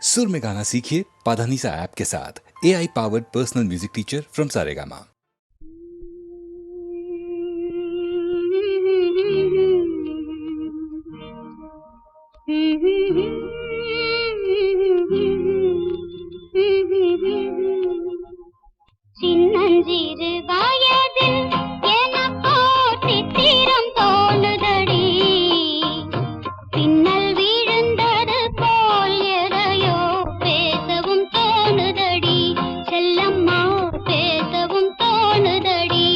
सुर में गाना सीखिए पाधानीसा ऐप के साथ। AI powered personal music teacher from Saregama. சின்னஞ்சிறு வயதில் எனக்கோ சித்திரம் தோணுதடி, பின்னல் விழுந்தது போல் எதையோ பேசவும் தோணுதடி, செல்லம்மா பேசவும் தோணுதடி.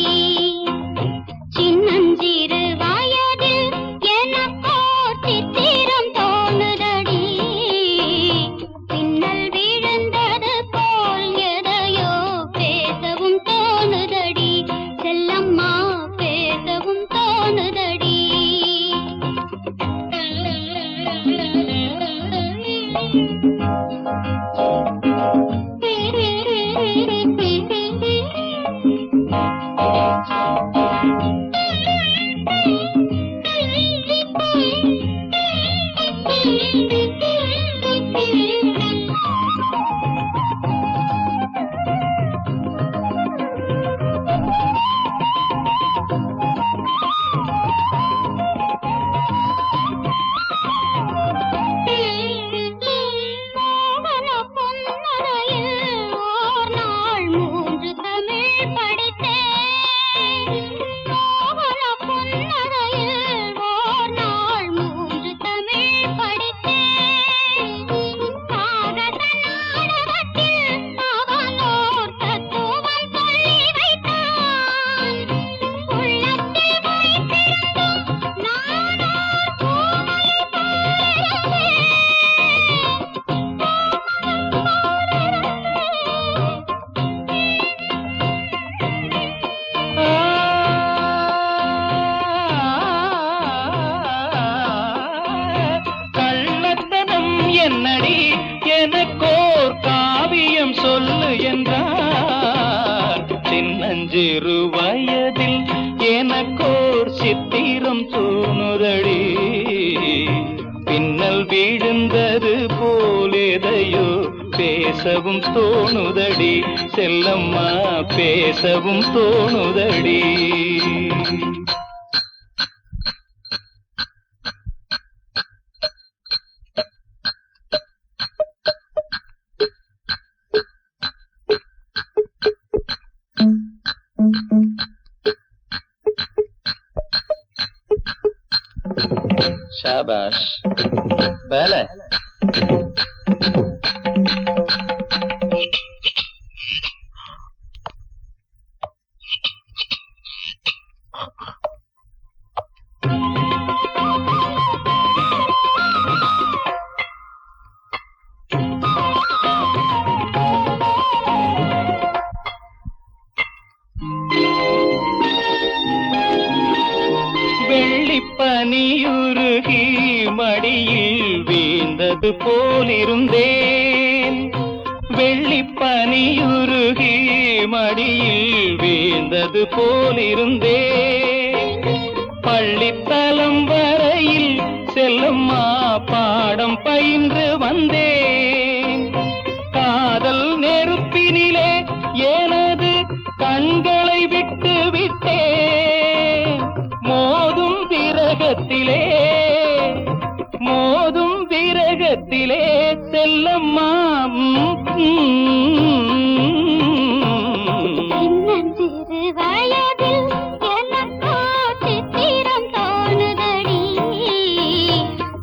சின்னஞ்சிறு வயதில் எனக்கோ சித்திரம் தோணுதடி, பின்னல் விழுந்தது போல் எதையோ பேசவும் தோணுதடி, செல்லம்மா பேசவும் தோணுதடி. மோகன பொன்னரையில் ஓர் நாள் 3 தமிழ் படித்தேன். மோகன பொன்னரையில் ஓர் நாள் 3 தமிழ் படித்தேன். காகத நாடகத்தில் அவனோர் தத்துவம் சொல்லி வைத்தான். உள்ளத்தில் வைத்திருந்தும் நானோர் பூமலை போலிருந்தேன். கள்ளத்தனம் என்னடி எனக்கோர் காவியம் சொல்லு என்றார். சின்னஞ்சிறு வயதில் எனக்கோர் சித்திரம் தோணுதடி, பின்னல் விழுந்தது போலேதையோ பேசவும் தோணுதடி, செல்லம்மா பேசவும் தோணுதடி. शाबाश पहले வெள்ளிப்பனியுருகி மடியில் வீழ்ந்தது போலிருந்தேன். வெள்ளிப்பனியுருகி மடியில் வீழ்ந்தது போலிருந்தேன். பள்ளித்தலம் வரையில் செல்லம்மா பாடம் பயின்று வந்தேன். காதல் நெருப்பினிலே எனது கண்களை விட்டு விட்டேன். மோதும் விரகத்திலே செல்லம்மா. சின்னஞ்சிறு வயதில் எனக்கோ சித்திரம் தோணுதடி,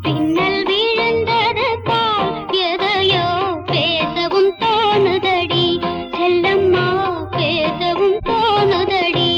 பின்னல் விழுந்தது போல் எதையோ பேசவும் தோணுதடி, செல்லம்மா பேசவும் தோணுதடி.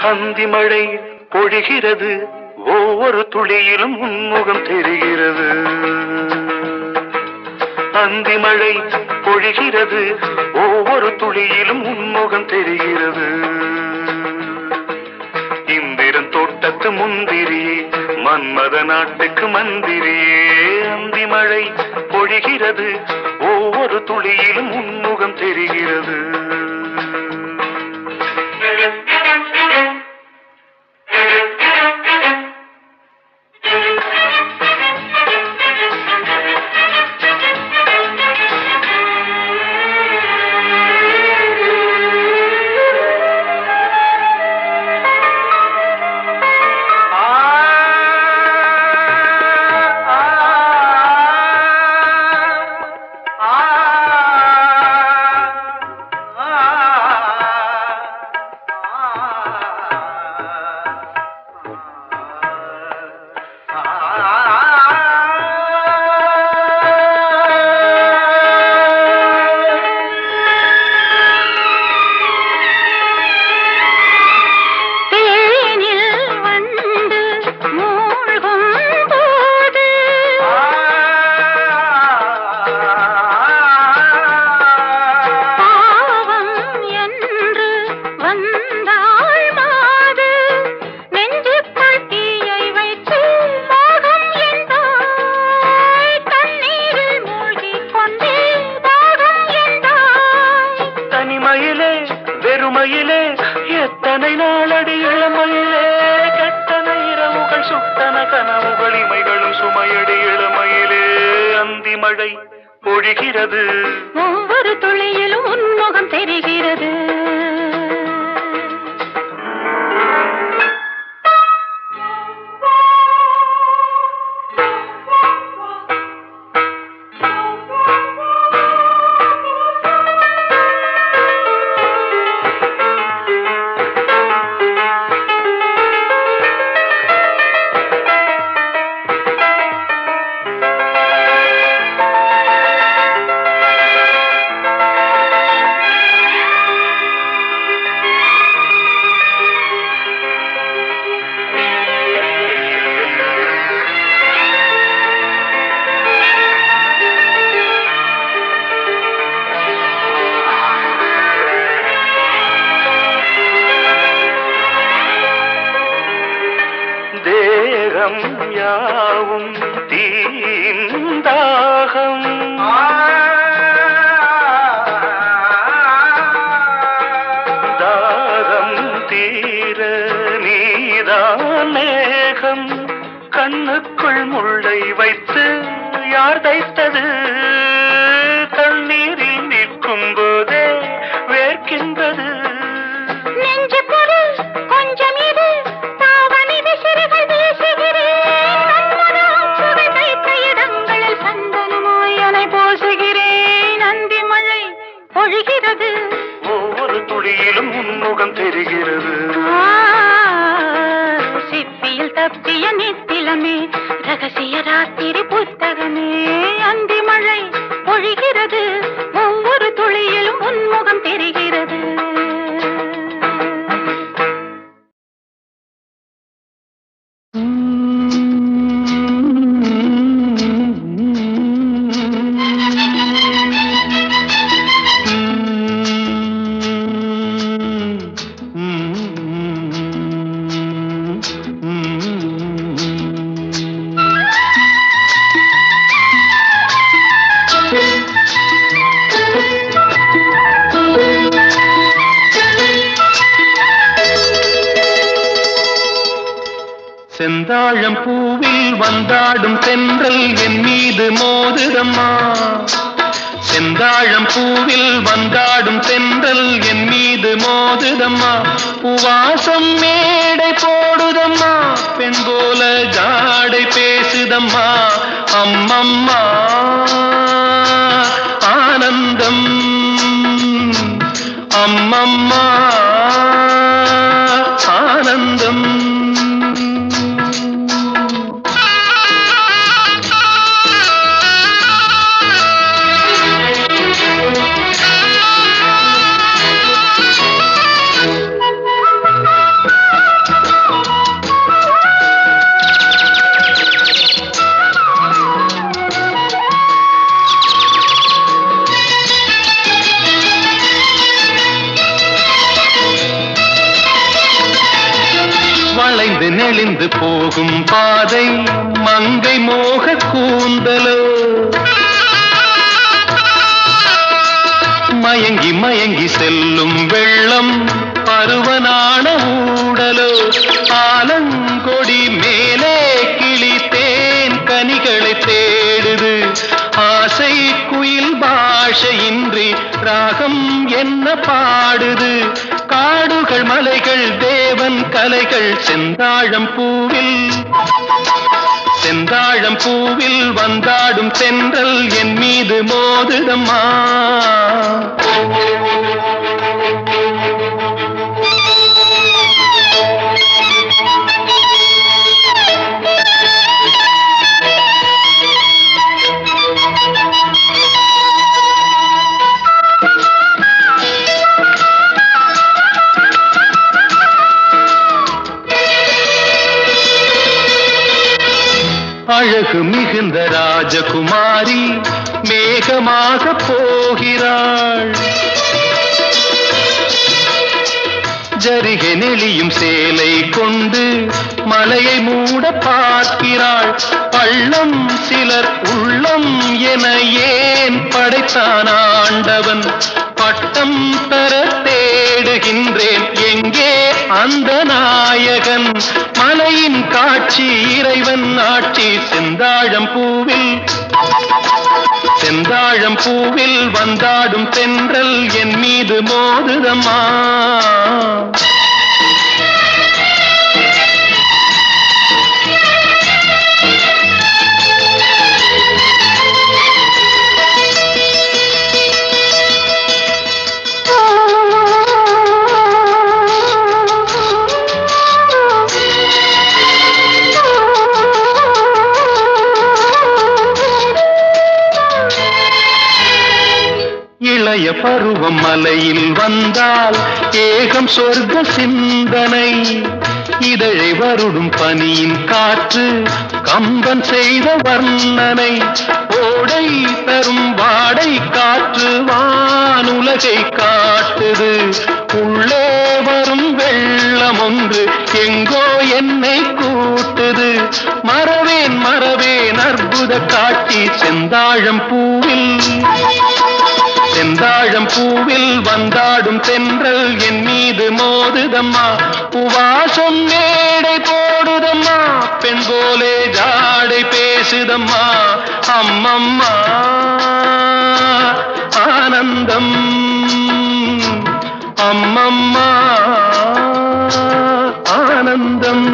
அந்தி மழை பொழிகிறது, ஒவ்வொரு துளியிலும் உன்முகம் தெரிகிறது. அந்தி மழை பொழிகிறது, ஒவ்வொரு துளியிலும் உன்முகம் தெரிகிறது. இந்திரன் தோட்டத்து முந்திரியே, மன்மத நாட்டுக்கு மந்திரியே. அந்தி மழை பொழிகிறது, ஒவ்வொரு துளியிலும் உன்முகம் தெரிகிறது. வெறுமையிலே எத்தனை நாளடி இளமையிலே, கெட்டன இரவுகள் சுட்டன கனவுகள் இமைகளும் சுமையடி இளமையிலே. அந்தி மழை பொழிகிறது, ஒவ்வொரு துளியிலும் உன்முகம் தெரிகிறது. தேகம் யாவும் தீந்தாகம், தாகம் தீர நீதான் மேகம். கண்ணுக்குள் முள்ளை வைத்து யார் தைத்தது, தண்ணீரில் நிற்கும் போதே வேர்க்கின்றது. நெஞ்சு பொருள் கொஞ்சம் இது, தாவணி விசிறிகள் வீசுகிறேன். சுவை தைத்த இடங்களில் சந்தனமாய் அலை போசுகிறேன். அந்தி மழை பொழிகிறது, ஒவ்வொரு துளியிலும் உன்முகம் தெரிகிறது. சிப்பியில் தப்பிய நித்திலமே, ரகசிய ராத்திரி புத்தகமே. அந்தி மழை பொழிகிறது, ஒவ்வொரு துளியிலும் உன்முகம் தெரிகிறது. செந்தாழம் பூவில் வந்தாடும் தென்றல் என் மீது மோதுதம்மா. செந்தாழம் பூவில் வந்தாடும் தென்றல் என் மீது மோதுதம்மா. பூவாசம் மேடை போடுதம்மா, பெண் போல ஜாடை பேசுதம்மா. அம்மம்மா ஆனந்தம், அம்மம்மா ஆனந்தம். வளைந்து நெளிந்து போகும் பாதை மங்கை மோக கூந்தலோ மயங்கி மயங்கி செல்லும் வெள்ளம் பருவனான ஊடலோ ஆலங்கொடி மேலே கிளி தேன் கனிகளை தேடுது ஆசை குயில் பாஷையின்றி ராகம் என்ன பாடுது காடுகள் மலைகள் தேவன் கலைகள் செந்தாழம் பூவில் வந்தாடும் தென்றல் என் மீது மோதுதம்மா அழகு மிகுந்த ராஜகுமாரி மேகமாக போகிறாள் ஜரிகை நெளியும் சேலை கொண்டு மலையை மூட பார்க்கிறாள் பள்ளம் சிலர் உள்ளம் என ஏன் படைத்தான் ஆண்டவன் பட்டம் பெற தேடுகின்றேன் எங்கே அந்த நாயகன் மலையின் காட்சி இறைவன் ஆட்சி செந்தாழம் பூவில் வந்தாடும் தென்றல் என் மீது மோதுதம்மா இளைய பருவம் மலையில் வந்தால் ஏகம் சொர்க்க சிந்தனை இதழை வருடும் பனியின் காற்று கம்பன் செய்த வர்ணனை ஓடை தரும் வாடை காற்று வானுலகை காட்டுது உள்ளே வரும் வெள்ளம் ஒன்று எங்கோ என்னை கூட்டுது மறவேன் அற்புத காட்சி செந்தாழம் பூவில் வந்தாடும் தென்றல் என் மீது மோதுதம்மா உவாசம் மேடை போடுதம்மா பெண் போலே ஜாடை பேசுதம்மா அம்மம்மா ஆனந்தம் அம்மம்மா ஆனந்தம்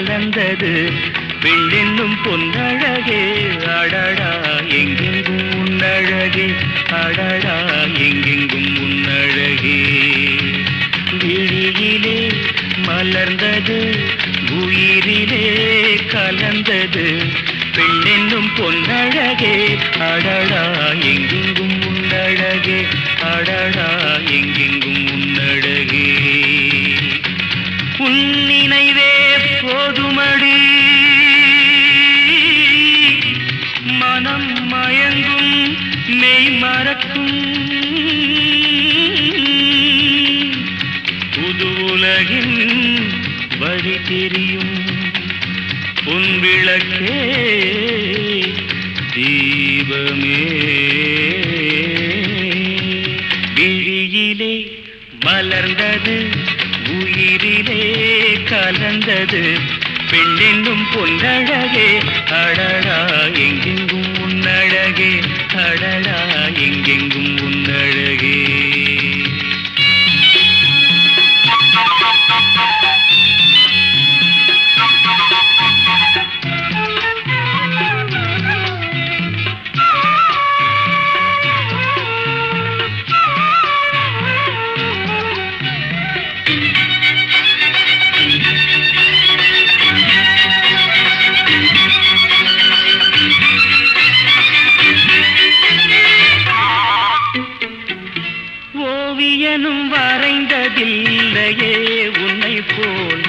கலந்தது பெண்ணென்னும் பொன்னழகே அடடா எங்கெங்கும் உன்னழகே அடடா எங்கெங்கும் உன்னழகே விழியிலே மலர்ந்தது உயிரிலே கலந்தது பெண்ணென்னும் பொன்னழகே அடடா எங்கெங்கும் உன்னழகே அடடா எங்கெங்கும் உன்னழகே உன் நினைவே போதுமடி மனம் மயங்கும் மெய் மறக்கும் புது உலகின் வழி தெரியும் உன் விளக்கே தீபமே விழியிலே மலர்ந்தது உயிரிலே கலந்தது பெண்ணென்னும் பொன்னழகே அடடா எங்கெங்கும் உன்னழகே அடடா எங்கெங்கும் உன்னழகே ஓவியனும் வரைந்ததில்லையே உன்னை போல்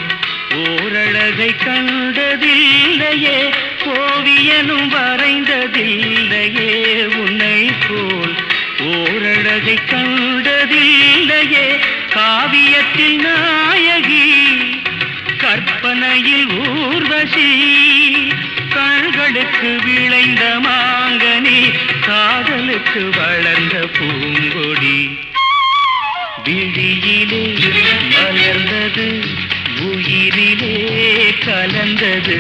ஓரழகை கண்டதில்லையே ஓவியனும் வரைந்ததில்லையே உன்னை போல் ஓரழகை கண்டதில்லையே காவியத்தில் நாயகி கற்பனையில் ஊர்வசி கண்களுக்கு விளைந்த மாங்கனி காதலுக்கு வளர்ந்த பூங்கொடி விழியிலே மலர்ந்தது உயிரிலே கலந்தது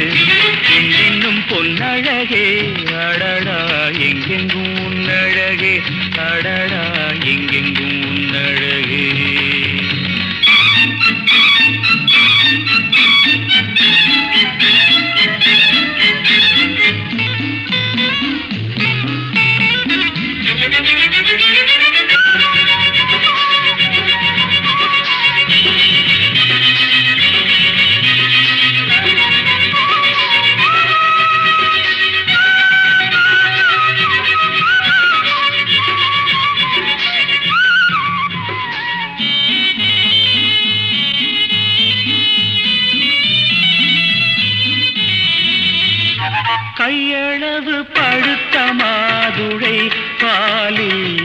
என்னும் பொன்னழகே அடடா எங்கெங்கும் உன்னழகே அடடா எங்கெங்கும் உன்னழகே கையளவு பழுத்த மாதுளை பாலில்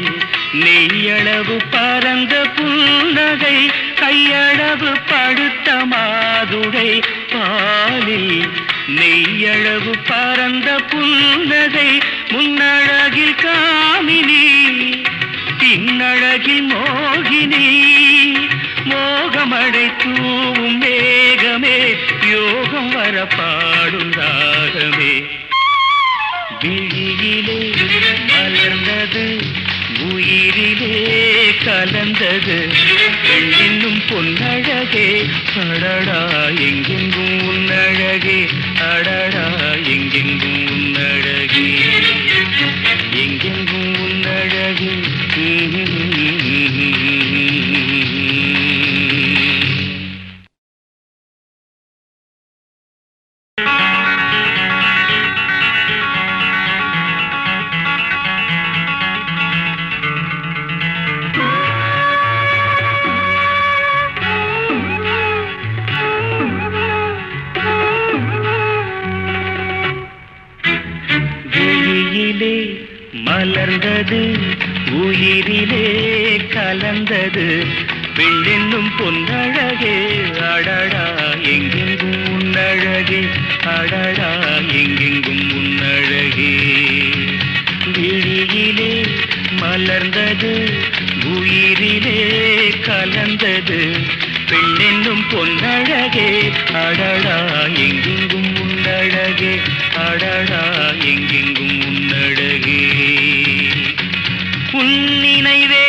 நெய்யளவு பரந்த புன்னகை கையளவு பழுத்த மாதுளை பாலில் நெய்யளவு பரந்த புன்னகை முன்னழகில் காமினி பின்னழகில் மோகினி மோகமடை தூவும் மேகமே யோகம் வர பாடும் ராகமே விழியிலே மலர்ந்தது உயிரிலே கலந்தது பெண்ணின்னும் பொன்னழகே அடடா எங்கெங்கும் உன்னழகே அடடா எங்கெங்கும் உன்னழகே எங்கெங்கும் உன்னழகே மலர்ந்தது உயிரிலே கலந்தது பெண்ணென்னும் பொன்னழகே அடடா எங்கெங்கும் உன்னழகே அடடா எங்கெங்கும் உன்னழகே விழியிலே மலர்ந்தது உயிரிலே கலந்தது பெண்ணென்னும் பொன்னழகே அடடா எங்கெங்கும் உன்னழகே அடடா எங்கெங்கும் உன்னழகே உன் நினைவே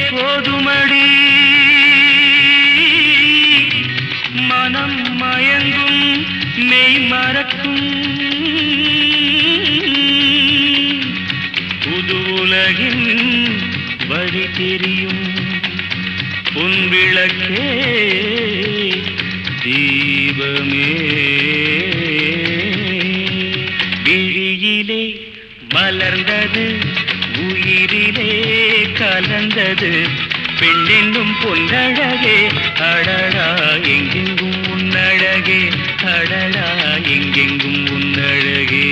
போதுமடி மனம் மயங்கும் மே மறக்கும் புது உலகின் வழி தெரியும் உன் விளக்கே தீபமே விழியிலே மலர்ந்தது உயிரிலே கலந்தது பெண்ணென்னும் பொன்னழகே அடடா எங்கெங்கும் உன்னழகே அடடா எங்கெங்கும் உன்னழகே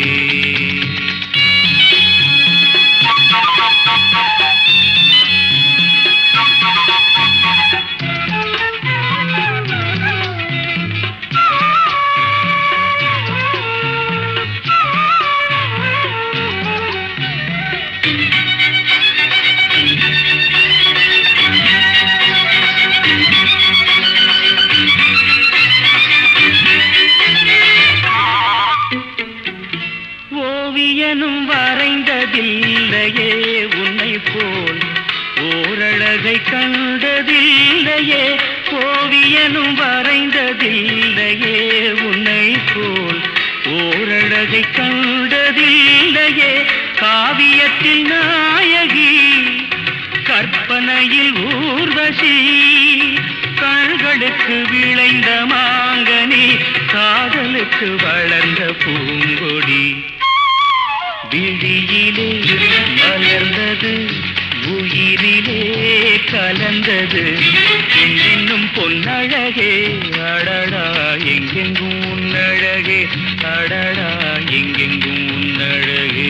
ஓவியனும் வரைந்ததில்லையே உன்னை போல் ஓரழகை கண்டதில்லையே ஓவியனும் வரைந்ததில்லையே உன்னை போல் ஓரழகை கண்டதில்லையே காவியத்தில் நாயகி கற்பனையில் ஊர்வசி கண்களுக்கு விளைந்த மாங்கனி காதலுக்கு வளர்ந்த பூங்கொடி விழியிலே மலர்ந்தது உயிரிலே கலந்தது இன்னும் பொன்னழகே அடடா எங்கெங்கும் உன்னழகே அடடா எங்கெங்கும் உன்னழகே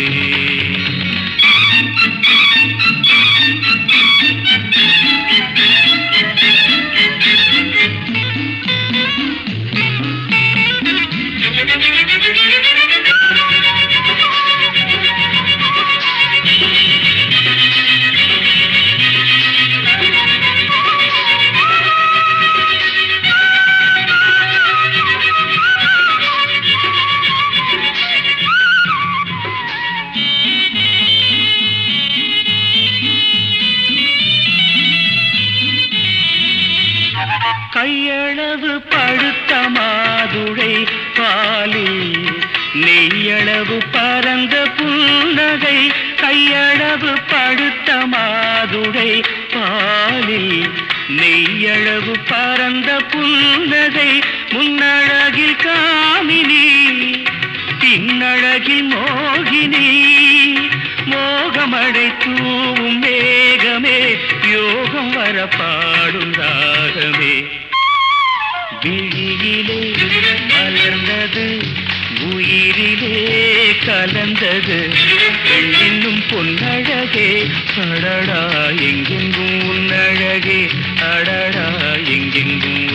கையளவு படுத்த மாதுளை பாலில் நெய்யளவு பரந்த புன்னகை கையளவு படுத்த மாதுளை பாலில் நெய்யளவு பரந்த புன்னகை முன்னழகில் காமினி பின்னழகில் மோகினி மோகமடை தூவும் மேகமே யோகம் வர பாடும் ராகமே விழியிலே மலர்ந்தது உயிரிலே கலந்தது பெண்ணின்னும் பொன்னழகே அடடா எங்கெங்கும் உன்னழகே அடடா எங்கெங்கும்